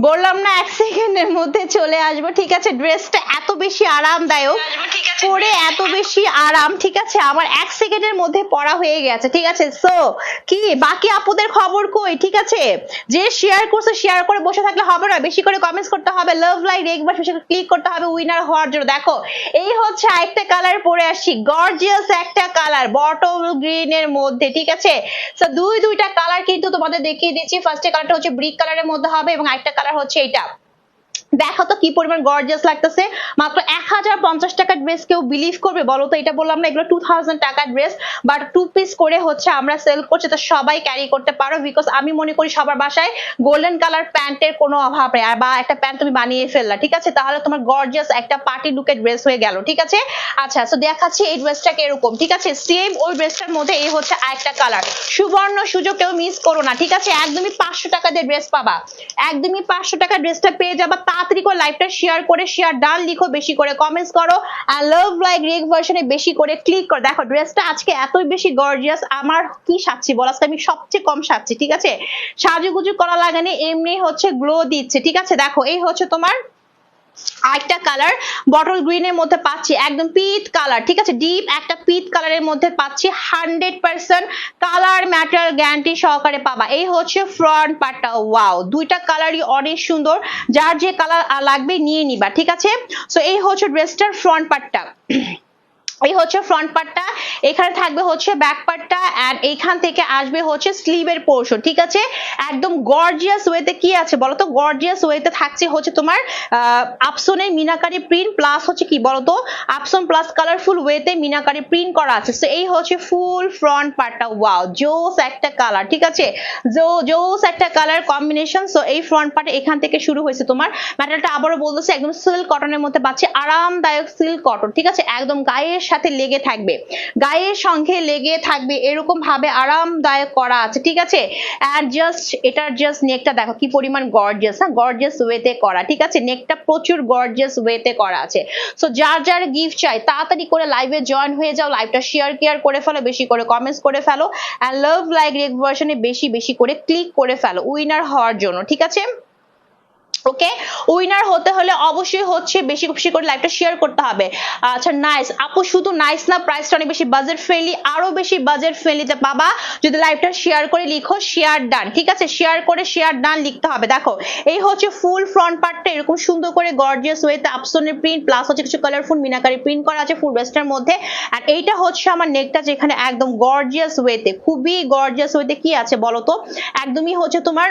বললাম না 1 সেকেন্ডের মধ্যে চলে আসবো, ঠিক আছে। ড্রেসটা এত বেশি আরামদায়ক, পরে এত বেশি আরাম, ঠিক আছে। আমার 1 সেকেন্ডের মধ্যে পরা হয়ে গেছে, ঠিক আছে। সো কি বাকি আপুদের খবর কই, ঠিক আছে। যে শেয়ার করছে শেয়ার করে বসে থাকলে হবে না, বেশি করে কমেন্টস করতে হবে, লাভ লাইক একবার বেশি করে ক্লিক করতে হবে উইনার হওয়ার জন্য। দেখো এই হচ্ছে আরেকটা কালার পরে আসছি, গর্জিয়াস একটা কালার বটল গ্রিন এর মধ্যে, ঠিক আছে। সো দুইটা কালার কিন্তু তোমাদের দেখিয়ে দিচ্ছি। ফার্স্ট কালারটা হচ্ছে ব্রিক কালারের মধ্যে হবে এবং আরেকটা কালার হচ্ছে এটা। দেখো তো কি পরিমাণ গর্জিয়াস লাগতেছে। মাত্র 1050 টাকার ড্রেস কেউ বিলিভ করবে বলো তো? এটা বললাম না এগুলো 2000 টাকার ড্রেস, বাট 2 পিস করে হচ্ছে আমরা সেল করছি, তো সবাই ক্যারি করতে পারো। বিকজ আমি মনে করি সবার বাসায় গোল্ডেন কালার প্যান্টের কোনো অভাব নেই, আর বা একটা প্যান্ট তুমি বানিয়ে ফেললা, ঠিক আছে, তাহলে তোমার গর্জিয়াস একটা পার্টি লুকের ড্রেস হয়ে গেল, ঠিক আছে। আচ্ছা, সো দেখাচ্ছি এই ড্রেসটাকে এরকম, ঠিক আছে। সেম ওই ড্রেসটার মধ্যে এই হচ্ছে আরেকটা কালার। সুবর্ণ সুযোগ কেউ মিস করো না, ঠিক আছে। একদমই 500 টাকা দিয়ে ড্রেস পাবা, একদমই 500 টাকা ড্রেসটা পেয়ে যাবা। তাড়াতাড়ি করে লাইভটা শেয়ার করে শেয়ার ডান লিখো, বেশি করে কমেন্টস করো, আর লাভ লাইক রিয়েক্ট ভার্সনে বেশি করে ক্লিক করো। দেখো ড্রেসটা আজকে এতই বেশি গর্জিয়াস, আমার কি সাজছি বল, আজকে আমি সবচেয়ে কম সাজছি, ঠিক আছে। সাজুগুজু করা লাগেনি, এমনি হচ্ছে গ্লো দিচ্ছে, ঠিক আছে। দেখো এই হচ্ছে তোমার আরেকটা কালার বটল গ্রিনের মধ্যে পাচ্ছি, একদম পিট কালার, ঠিক আছে। ডিপ একটা পিট কালারের মধ্যে পাচ্ছি, 100% কালার ম্যাটার গ্যারান্টি সহকারে পাবা। এই হচ্ছে ফ্রন্ট পার্টটা, ওয়াও, দুইটা কালারই অনেক সুন্দর, যার যে কালার লাগবে নিয়ে নিবা, ঠিক আছে। সো এই হচ্ছে ড্রেসটার ফ্রন্ট পার্টটা, এই হচ্ছে ফ্রন্ট পার্টটা। এখানে থাকবে হচ্ছে ব্যাক পার্টটা, এন্ড এইখান থেকে আসবে হচ্ছে স্লিভের পোর্শন, ঠিক আছে। একদম গর্জিয়াস ওয়েতে কি আছে বলতো, গর্জিয়াস ওয়েতে থাকছে হচ্ছে তোমার আপসনের মিনাকারি প্রিন্ট প্লাস হচ্ছে কি বলতো, আপসন প্লাস কালারফুল ওয়েতে মিনাকারি প্রিন্ট করা আছে। সো এই হচ্ছে ফুল ফ্রন্ট পার্টটা, ওয়াও, জোস একটা কালার, ঠিক আছে, জোস একটা কালার কম্বিনেশন। সো এই ফ্রন্ট পার্টে এখান থেকে শুরু হয়েছে তোমার ম্যাটেরিয়ালটা, আবারও বলতেছে একদম সিল্ক কটনের মধ্যে পাচ্ছি, আরামদায়ক সিল্ক কটন, ঠিক আছে। একদম গায়ের সাথে লেগে থাকবে, গায়ের সঙ্গে লেগে থাকবে এরকম ভাবে আরামদায়ক করা আছে, ঠিক আছে। এন্ড জাস্ট এটার জাস্ট নেকটা দেখো কি পরিমাণ গর্জিয়াস, হ্যাঁ, গর্জিয়াস ওয়েতে করা, ঠিক আছে। নেকটা প্রচুর গর্জিয়াস ওয়েতে করা আছে। সো যার যার গিফট চাই তাড়াতাড়ি করে লাইভে জয়েন হয়ে যাও, লাইভটা শেয়ার করে ফেলো, বেশি করে কমেন্টস করে ফেলো, এন্ড লাভ লাইক রিয়েক্ট ভার্সনে বেশি করে ক্লিক করে ফেলো উইনার হওয়ার জন্য, ঠিক আছে। ওকে, উইনার হতে হলে অবশ্যই হচ্ছে বেশি করে লাইভটা শেয়ার করতে হবে। আচ্ছা নাইস আপু, শুধু নাইস না, প্রাইসটা অনেক বেশি বাজেট ফ্রেন্ডলি, আরো বেশি বাজেট ফ্রেন্ডলিতে পাবা যদি লাইভটা শেয়ার করে লিখো শেয়ার ডান, ঠিক আছে। শেয়ার করে শেয়ার ডান লিখতে হবে। দেখো এই হচ্ছে ফুল ফ্রন্ট পার্টটা, এরকম সুন্দর করে গর্জিয়াস ওয়েতে আপসনের প্রিন্ট প্লাস হচ্ছে কিছু কালারফুল মিনাকারি প্রিন্ট করা আছে ফুল ওয়েস্টের মধ্যে। আর এইটা হচ্ছে আমার নেকটা, যেখানে একদম গর্জিয়াস ওয়েতে, খুবই গর্জিয়াস ওয়েতে কি আছে বলো তো, একদমই হচ্ছে তোমার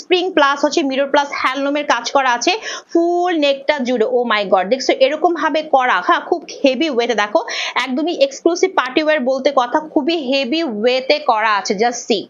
স্প্রিং প্লাস হচ্ছে মিরর প্লাস হ্যান্ডলুম কাজ করা আছে ফুল নেকটা জুড়ে। ও মাই গড, দেখছো এরকম ভাবে করা, হ্যাঁ, খুব হেভি ওয়েতে, দেখো একদমই এক্সক্লুসিভ পার্টি ওয়্যার বলতে কথা, খুবই হেভি ওয়েতে করা আছে, জাস্ট সি,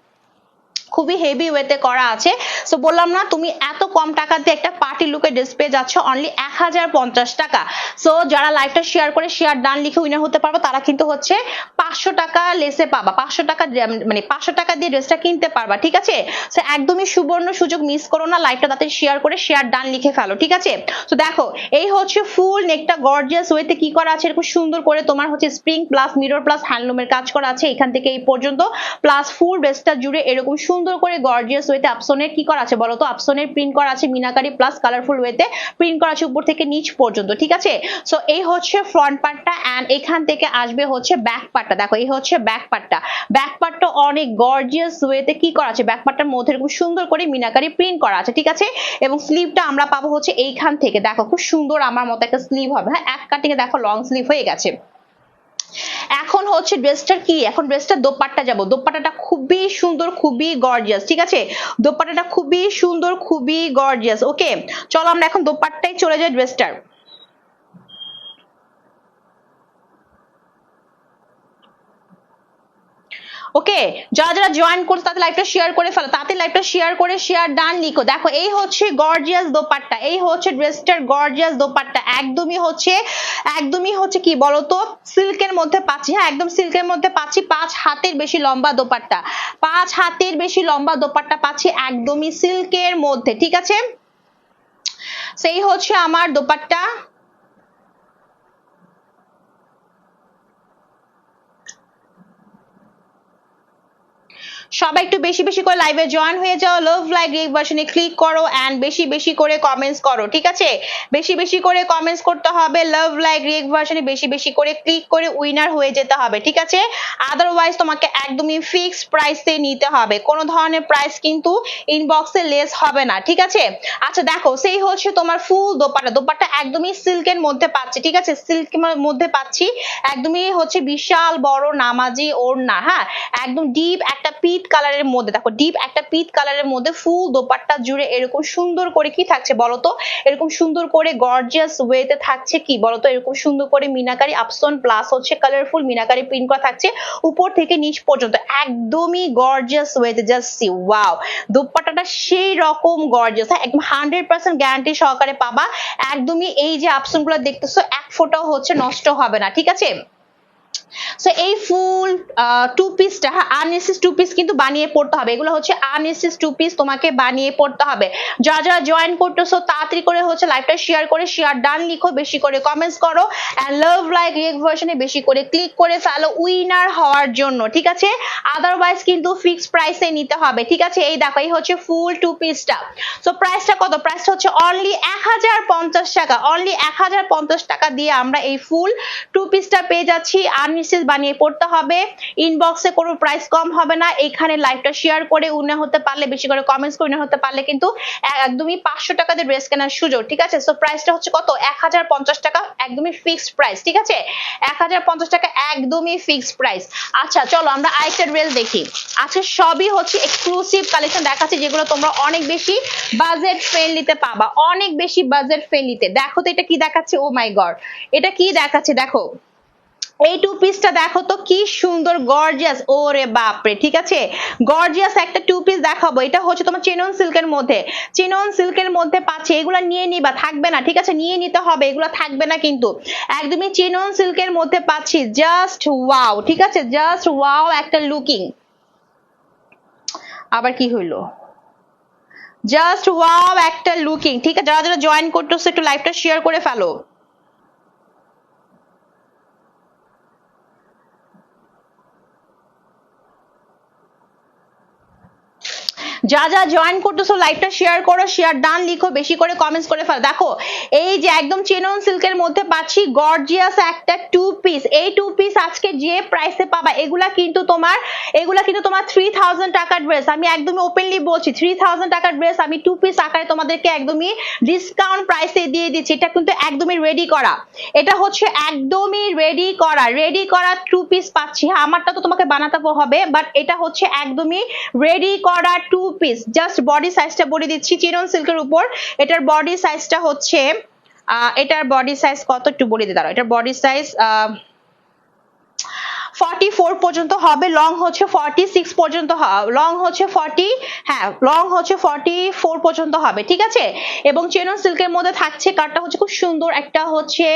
খুবই হেভি ওয়েতে করা আছে। সো বললাম না তুমি এত কম টাকাতে একটা পার্টি লুকের ড্রেস পেয়ে যাচ্ছ অনলি 1050 টাকা। সো যারা লাইভটা শেয়ার করে শেয়ার ডান লিখে উইনার হতে পারবো তারা কিন্তু হচ্ছে 500 টাকা লেসে পাবা, 500 টাকা মানে 500 টাকা দিয়ে ড্রেসটা কিনতে পারবা, ঠিক আছে। সো একদমই সুবর্ণ সুযোগ মিস করো না, লাইভটা তাতে শেয়ার করে শেয়ার ডান লিখে ফেলো, ঠিক আছে। তো দেখো এই হচ্ছে ফুল নেকটা গর্জিয়াস ওয়েতে কি করা আছে, এরকম সুন্দর করে তোমার হচ্ছে স্প্রিং প্লাস মিরর প্লাস হ্যান্ডলুমের কাজ করা আছে এখান থেকে এই পর্যন্ত, প্লাস ফুল ড্রেসটা জুড়ে এরকম সুন্দর করে গর্জিয়াস ওয়েতে আপসনের কি করা আছে বলতো, আপসনের প্রিন্ট করা আছে মিনাকারি প্লাস কালারফুল ওয়েতে প্রিন্ট করা আছে উপর থেকে নিচ পর্যন্ত, ঠিক আছে। সো এই হচ্ছে ফ্রন্ট পার্টটা, এন্ড এখান থেকে আসবে হচ্ছে ব্যাক পার্টটা। দেখো এই হচ্ছে ব্যাক পার্টটা, ব্যাক পার্টটা অনেক গর্জিয়াস ওয়েতে কি করা আছে, ব্যাক পার্টটার মধ্যে এরকম সুন্দর করে মিনাকারি প্রিন্ট করা আছে, ঠিক আছে। এবং স্লিভটা আমরা পাবো হচ্ছে এইখান থেকে, দেখো খুব সুন্দর আমার মতো একটা স্লিভ হবে, হ্যাঁ, এক কাটিং এ দেখো লং স্লিভ হয়ে গেছে। এখন হচ্ছে ড্রেসটার কি, এখন ড্রেসটার দোপাট্টা যাব, দোপাট্টাটা খুবই সুন্দর, খুবই গর্জিয়াস, ঠিক আছে। দোপাট্টাটা খুবই সুন্দর, খুবই গর্জিয়াস। ওকে, চলো আমরা এখন দোপাট্টায় চলে যাই ড্রেসটার। ওকে, যারা যারা জয়েন করছে তাতে লাইভটা শেয়ার করে ফেলো, তাতে লাইভটা শেয়ার করে শেয়ার ডান লিখো। দেখো এই হচ্ছে গর্জিয়াস দোপাট্টা, এই হচ্ছে ড্রেসটার গর্জিয়াস দোপাট্টা, একদমই হচ্ছে কি বলতো সিল্কের মধ্যে পাচ্ছি, হ্যাঁ, একদম সিল্কের মধ্যে পাচ্ছি, 5 হাতের বেশি লম্বা দোপাট্টা, 5 হাতের বেশি লম্বা দোপাট্টা পাচ্ছি একদমই সিল্কের মধ্যে, ঠিক আছে। সেই হচ্ছে আমার দোপাট্টা। সবাই একটু বেশি বেশি করে লাইভে জয়েন হয়ে যাও, লাভ লাইক রিয়েক্ট ভার্সনে ক্লিক করো এন্ড বেশি বেশি করে কমেন্টস করো, ঠিক আছে? বেশি বেশি করে কমেন্টস করতে হবে, লাভ লাইক রিয়েক্ট ভার্সনে বেশি বেশি করে ক্লিক করে উইনার হয়ে যেতে হবে, ঠিক আছে? আদারওয়াইজ তোমাকে একদমই ফিক্সড প্রাইসে নিতে হবে, কোনো ধরনের প্রাইস কিন্তু ইনবক্সে লেস হবে না, ঠিক আছে? আচ্ছা দেখো, সেই হচ্ছে তোমার ফুল দোপাট্টা, দোপাট্টা একদমই সিল্কের মধ্যে পাচ্ছি, ঠিক আছে? সিল্কের মধ্যে পাচ্ছি, একদমই হচ্ছে বিশাল বড় নামাজি ওড়না, হ্যাঁ, একদম ডিপ একটা পিট কালারের মধ্যে, দেখো ডিপ একটা পিট কালারের মধ্যে ফুল দোপাট্টা জুড়ে এরকম সুন্দর করে কি থাকছে বলতো, এরকম সুন্দর করে গর্জিয়াস ওয়েতে থাকছে কি বলতো, এরকম সুন্দর করে মিনাকারি আপসন প্লাস হচ্ছে কালারফুল মিনাকারি প্রিন্ট করা থাকছে উপর থেকে নিচ পর্যন্ত, একদমই গর্জিয়াস ওয়েতে। জাস্ট সি, ওয়াও, দোপাট্টাটা সেই রকম গর্জিয়াস, একদম 100% গ্যারান্টি সহকারে পাবা, একদমই এই যে আপসন গুলো দেখতেছো এক ফোঁটাও হচ্ছে নষ্ট হবে না, ঠিক আছে? সো এই ফুল টু পিসটা, হ্যাঁ, আনস্টিচ টু পিস কিন্তু বানিয়ে পড়তে হবে, এগুলো হচ্ছে আনস্টিচ টু পিস তোমাকে বানিয়ে পড়তে হবে। যারা যারা জয়েন করতেছো তাড়াতাড়ি করে হচ্ছে লাইভটা শেয়ার করে শেয়ার ডান লিখো, বেশি করে কমেন্টস করো এন্ড লাভ লাইক রিয়েক্ট ভার্সনে বেশি করে ক্লিক করে ফেলো উইনার হওয়ার জন্য, ঠিক আছে? আদারওয়াইজ কিন্তু ফিক্সড প্রাইসে নিতে হবে, ঠিক আছে? এই দেখো, এই হচ্ছে ফুল টু পিসটা। সো প্রাইসটা কত? প্রাইসটা হচ্ছে অনলি 1050 টাকা, অনলি 1050 টাকা দিয়ে আমরা এই ফুল টু পিসটা পেয়ে যাচ্ছি। আনস্টিচ বানিয়ে পড়তে হবে, ইনবক্সে কোনো প্রাইস কম হবে না, এখানে লাইভটা শেয়ার করে উইনার হতে পারলে, বেশি করে কমেন্টস করে উইনার হতে পারলে কিন্তু একদমই 500 টাকা দিয়ে ড্রেস কেনার সুযোগ, ঠিক আছে? সো প্রাইসটা হচ্ছে কত? 1050 টাকা, একদমই ফিক্সড প্রাইস, ঠিক আছে? 1050 টাকা একদমই ফিক্সড প্রাইস। আচ্ছা চলো আমরা আরেকটা ড্রেস দেখি। আচ্ছা সবই হচ্ছে এক্সক্লুসিভ কালেকশন দেখাচ্ছি, যেগুলো তোমরা অনেক বেশি বাজেট ফ্রেন্ডলিতে পাবা, অনেক বেশি বাজেট ফ্রেন্ডলিতে। দেখো তো এটা কি দেখাচ্ছে, ও মাই গড, এটা কি দেখাচ্ছে, দেখো এই টু পিসটা দেখো তো কি সুন্দর গর্জিয়াস, ওরে বাপরে, ঠিক আছে? গর্জিয়াস একটা টু পিস দেখাবো, এটা হচ্ছে তোমার চিনন সিল্কের মধ্যে, চিনন সিল্কের মধ্যে পাচ্ছে, এগুলা নিয়ে নিবা, থাকবে না, ঠিক আছে? নিয়ে নিতে হবে, এগুলা থাকবে না কিন্তু, একদমই চিনন সিল্কের মধ্যে পাচ্ছি। জাস্ট ওয়াও, ঠিক আছে? জাস্ট ওয়াও একটা লুকিং, আবার কি হইলো, জাস্ট ওয়াও একটা লুকিং, ঠিক আছে? যারা যারা জয়েন করতেছো একটু লাইভটা শেয়ার করে ফেলো। যা যা জয়েন করতেছো লাইভটা শেয়ার করো, শেয়ার ডান লিখো, বেশি করে কমেন্টস করে ফেলো। দেখো এই যে একদম চেনন সিল্কের মধ্যে পাচ্ছি গর্জিয়াস একটা টু পিস, এই টু পিস আজকে যে প্রাইসে পাবা এগুলা কিন্তু তোমার 3000 টাকার ড্রেস, আমি একদমই ওপেনলি বলছি 3000 টাকার ড্রেস আমি টু পিস আকারে তোমাদেরকে একদমই ডিসকাউন্ট প্রাইসে দিয়ে দিচ্ছি। এটা কিন্তু একদমই রেডি করা, এটা হচ্ছে একদমই রেডি করা টু পিস পাচ্ছি। হ্যাঁ আমারটা তো তোমাকে বানাতে হবে, বাট এটা হচ্ছে একদমই রেডি করা টু পিস। জাস্ট বডি সাইজটা বলে দিচ্ছি, চিনন সিল্কের উপর এটার বডি সাইজটা হচ্ছে এটার বডি সাইজ কত একটু বলে দিতে দাঁড়াও, এটার বডি সাইজ 44 পর্যন্ত হবে, লং হচ্ছে 46 পর্যন্ত, লং হচ্ছে 40, হ্যাঁ লং হচ্ছে 44 পর্যন্ত হবে, ঠিক আছে? এবং চেনন সিল্কের মধ্যে থাকছে, কালারটা হচ্ছে খুব সুন্দর একটা হচ্ছে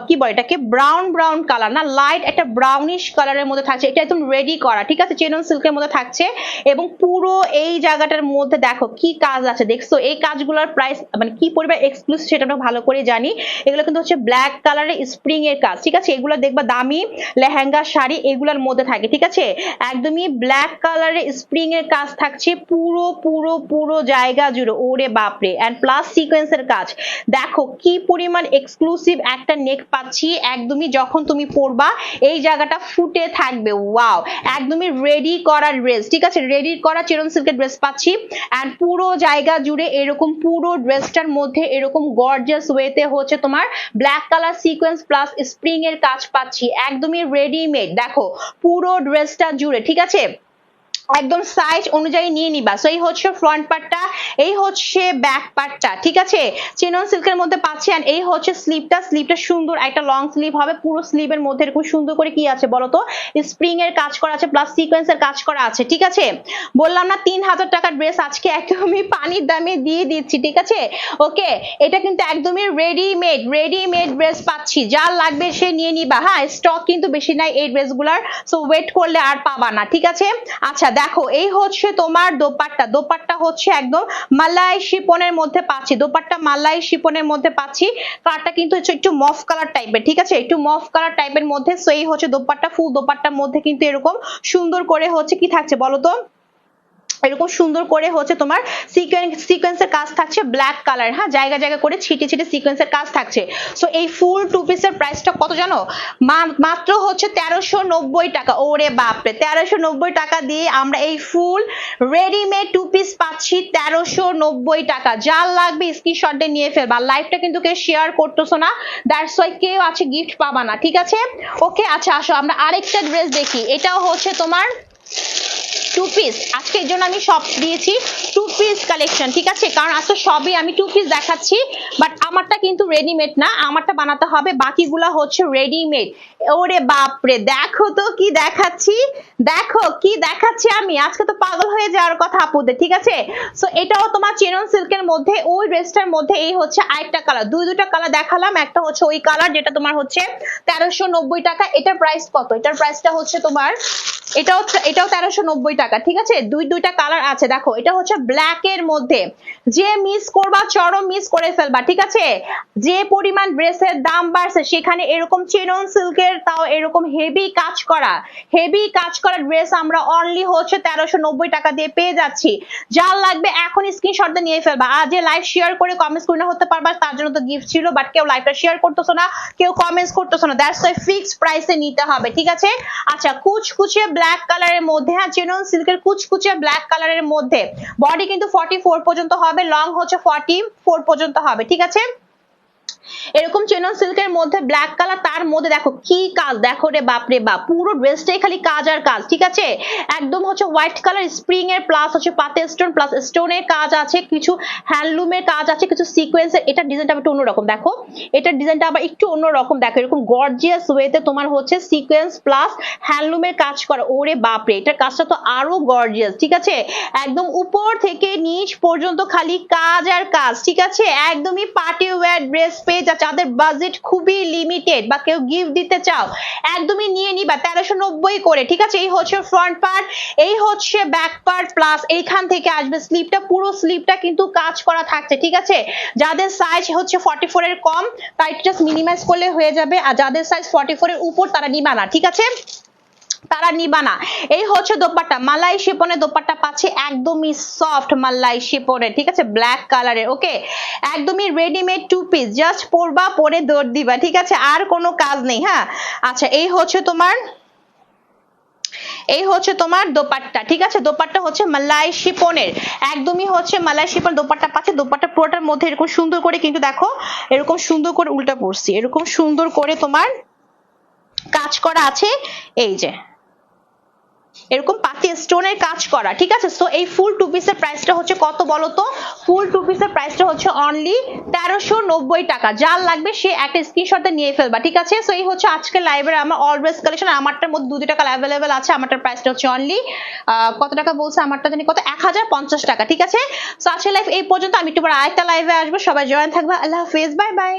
কি বলে এটাকে, ব্রাউন কালার না, লাইট একটা ব্রাউনিশ কালারের মধ্যে থাকছে, এটা একদম রেডি করা, ঠিক আছে? চেনন সিল্কের মধ্যে থাকছে এবং পুরো এই জায়গাটার মধ্যে দেখো কি কাজ আছে, দেখছো? এই কাজগুলোর প্রাইস মানে কি পরিমাণ এক্সক্লুসিভ সেটা আমরা ভালো করে জানি। এগুলো কিন্তু হচ্ছে ব্ল্যাক কালারের স্প্রিং এর কাজ, ঠিক আছে? এগুলো দেখবা দামি লেহেঙ্গা শাড়ি এগুলোর মধ্যে থাকে, ঠিক আছে? একদমই ব্ল্যাক কালারের স্প্রিং এর কাজ থাকছে পুরো পুরো পুরো জায়গা জুড়ে, ওরে বাপরে, এন্ড প্লাস সিকোয়েন্সের কাজ। দেখো কি পরিমাণ এক্সক্লুসিভ একটা নেক পাচ্ছি, একদমই যখন তুমি পরবা এই জায়গাটা ফুটে থাকবে। ওয়াও, একদমই রেডি করা ড্রেস, ঠিক আছে? রেডি করা চিরন সিল্কের ড্রেস পাচ্ছি এন্ড পুরো জায়গা জুড়ে এরকম পুরো ড্রেসটার মধ্যে এরকম গর্জিয়াস ওয়েতে হচ্ছে তোমার black colour sequence plus spring এর কাজ পাচ্ছি, একদমই রেডিমেড। দেখো পুরো ড্রেসটা জুড়ে, ঠিক আছে? একদম সাইজ অনুযায়ী নিয়ে নিবা। সো এই হচ্ছে ফ্রন্ট পার্টটা, এই হচ্ছে ব্যাক পার্টটা, ঠিক আছে? চিনন সিল্কের মধ্যে পাচ্ছেন। এই হচ্ছে স্লিভটা, স্লিভটা সুন্দর একটা লং স্লিভ হবে, পুরো স্লিভের মধ্যে এরকম সুন্দর করে কি আছে বলতো, স্প্রিং এর কাজ করা আছে প্লাস সিকোয়েন্সের কাজ করা আছে, ঠিক আছে? বললাম না 3000 টাকার ড্রেস আজকে একদমই পানির দামে দিয়ে দিচ্ছি, ঠিক আছে? ওকে, এটা কিন্তু একদমই রেডিমেড ড্রেস পাচ্ছি, যা লাগবে সে নিয়ে নিবা। হ্যাঁ স্টক কিন্তু বেশি নাই এই ড্রেসগুলার, সো ওয়েট করলে আর পাবা না, ঠিক আছে? আচ্ছা দেখো এই হচ্ছে তোমার দোপাট্টা, দোপাট্টা হচ্ছে একদম মালাই শিপনের মধ্যে পাচ্ছি, দোপাট্টা মালাই শিপনের মধ্যে পাচ্ছি। কালারটা কিন্তু একটু মফ কালার টাইপের, ঠিক আছে? একটু মফ কালার টাইপের মধ্যে। সো এই হচ্ছে দোপাট্টা, ফুল দোপাট্টার মধ্যে কিন্তু এরকম সুন্দর করে হচ্ছে কি থাকছে বলো তো, এরকম সুন্দর করে হচ্ছে তোমার সিকোয়েন্সের কাজ থাকছে ব্ল্যাক কালার, হ্যাঁ, জায়গা জায়গা করে ছিটে ছিটে সিকোয়েন্সের কাজ থাকছে। সো এই ফুল টু পিসের প্রাইসটা কত জানো? মাত্র হচ্ছে 1390 টাকা। ওরে বাপরে, 1390 টাকা দিয়ে আমরা এই ফুল রেডিমেড টু পিস পাচ্ছি 1390 টাকা। যার লাগবে স্ক্রিনশট দিয়ে নিয়ে ফেলবা। লাইভটা কিন্তু কেউ শেয়ার করতেছো না, দ্যাটস ওয়াই কেউ আছে গিফট পাবা না, ঠিক আছে? ওকে, আচ্ছা আসো আমরা আরেকটা ড্রেস দেখি। এটাও হচ্ছে তোমার টু পিস। আজকের জন্য আমি সব দিয়েছি টু পিস কালেকশন, ঠিক আছে? কারণ আজকে সবই আমি টু পিস দেখাচ্ছি, বাট আমারটা কিন্তু রেডিমেড না, আমারটা বানাতে হবে, বাকিগুলা হচ্ছে রেডিমেড। ওরে বাপরে, দেখো তো কি দেখাচ্ছি, দেখো কি দেখাচ্ছি আমি, আজকে তো পাগল হয়ে যাওয়ার কথা আপুদের, ঠিক আছে? সো এটাও তোমার চেনন সিল্কের মধ্যে, ওই ড্রেসটার মধ্যে এই হচ্ছে আরেকটা কালার, দুইটা কালার দেখালাম, একটা হচ্ছে ওই কালার যেটা তোমার হচ্ছে 1390 টাকা। এটার প্রাইস কত? এটার প্রাইসটা হচ্ছে তোমার, এটাও 1390 টাকা, ঠিক আছে? দুইটা কালার আছে, দেখো এটা হচ্ছে ব্ল্যাক এর মধ্যে। যে মিস করবা চরম মিস করে ফেলবা, ঠিক আছে? যে পরিমাণ ড্রেসের দাম বাড়ছে সেখানে এরকম চেনন সিল্কের, তাও এরকম হেভি কাজ করা ড্রেস আমরা অনলি হচ্ছে 1390 টাকা দিয়ে পেয়ে যাচ্ছি। যার লাগবে এখন স্ক্রিনশট দিয়ে নিয়ে ফেলবা। আর যে লাইভ শেয়ার করে কমেন্টস করে হতে পারবা, তার জন্য তো গিফট ছিল, বাট কেউ লাইভটা শেয়ার করতেছো না, কেউ কমেন্টস করতেছো না, দ্যাটস ওয়াই ফিক্সড প্রাইসে নিতে হবে, ঠিক আছে? আচ্ছা, কুচকুচে ব্ল্যাক কালারের মধ্যে, হ্যাঁ, চেনন সিল্কের কুচকুচে ব্ল্যাক কালারের মধ্যে, বডি কিন্তু 44 পর্যন্ত হবে, লং হচ্ছে 44 পর্যন্ত হবে, ঠিক আছে? এরকম চেনন সিল্কের মধ্যে ব্ল্যাক কালার, তার মধ্যে দেখো কি কাজ, দেখো রে বাপ রে বাপ, পুরো ড্রেসটাই খালি কাজ আর কাজ, ঠিক আছে? একদম হচ্ছে হোয়াইট কালার স্প্রিং এর, প্লাস হচ্ছে পাতে স্টোন, প্লাস স্টোনের কাজ আছে, কিছু হ্যান্ডলুমের কাজ আছে, কিছু সিকোয়েন্সের। এটা ডিজাইনটা একটু অন্যরকম, দেখো এটার ডিজাইনটা আবার একটু অন্যরকম, দেখো এরকম গর্জিয়াস ওয়েতে তোমার হচ্ছে সিকোয়েন্স প্লাস হ্যান্ডলুমের কাজ করা। ওরে বাপ রে, এটার কাজটা তো আরো গর্জিয়াস, ঠিক আছে? একদম উপর থেকে নিচ পর্যন্ত খালি কাজ আর কাজ, ঠিক আছে? একদমই পার্টি ওয়্যার ড্রেস পেয়ে যাচ্ছে। যাদের বাজেট খুবই লিমিটেড বা কেউ গিফট দিতে চাও, একদমই নিয়ে নিবা 1390 করে, ঠিক আছে? এই হচ্ছে ফ্রন্ট পার্ট, এই হচ্ছে ব্যাক পার্ট, প্লাস এইখান থেকে আসবে স্লিপটা, পুরো স্লিপটা কিন্তু কাজ করা থাকছে, ঠিক আছে? যাদের সাইজ হচ্ছে 44 এর কম, তাই জাস্ট মিনিমাইজ করলে হয়ে যাবে, আর যাদের সাইজ 44 এর উপর তারা নিবা না, ঠিক আছে? তারা নিবা না। এই হচ্ছে দোপাট্টা, মালাই শিপনের দোপাট্টা পাচ্ছে, একদমই সফট মালাই শিপনের, ঠিক আছে? ব্ল্যাক কালারের, ওকে, একদমই রেডিমেড টু পিস, জাস্ট পরবা, পরে দৌড় দিবা, ঠিক আছে? আর কোনো কাজ নেই, হ্যাঁ। আচ্ছা, এই হচ্ছে তোমার দোপাট্টা, ঠিক আছে? দোপাট্টা হচ্ছে মালাই শিপনের, একদমই হচ্ছে মালাই শিপন দোপাট্টা পাচ্ছে। দোপাট্টা পুরোটার মধ্যে এরকম সুন্দর করে কিন্তু দেখো, এরকম সুন্দর করে উল্টা পড়ছি, এরকম সুন্দর করে তোমার কাজ করা আছে, এই যে এরকম পাতি স্টোনের কাজ করা, ঠিক আছে? সো এই ফুল টু পিসের প্রাইসটা হচ্ছে কত বলো তো? ফুল টু পিসের প্রাইসটা হচ্ছে অনলি 1390 টাকা। যার লাগবে সে একটা স্ক্রিনশট নিয়ে ফেলবা, ঠিক আছে? সো এই হচ্ছে আজকে লাইভের আমার অল ড্রেস কালেকশন। আমারটার মধ্যে 2 টাকা অ্যাভেলেবেল আছে, আমারটার প্রাইসটা হচ্ছে অনলি কত টাকা বলছে, আমারটা জানি কত, 1050 টাকা, ঠিক আছে? সো আজকে লাইভ এই পর্যন্ত, আমি একটু পরে আরেকটা লাইভে আসবো, সবাই জয়েন থাকবা। আল্লাহ হাফেজ, বাই বাই।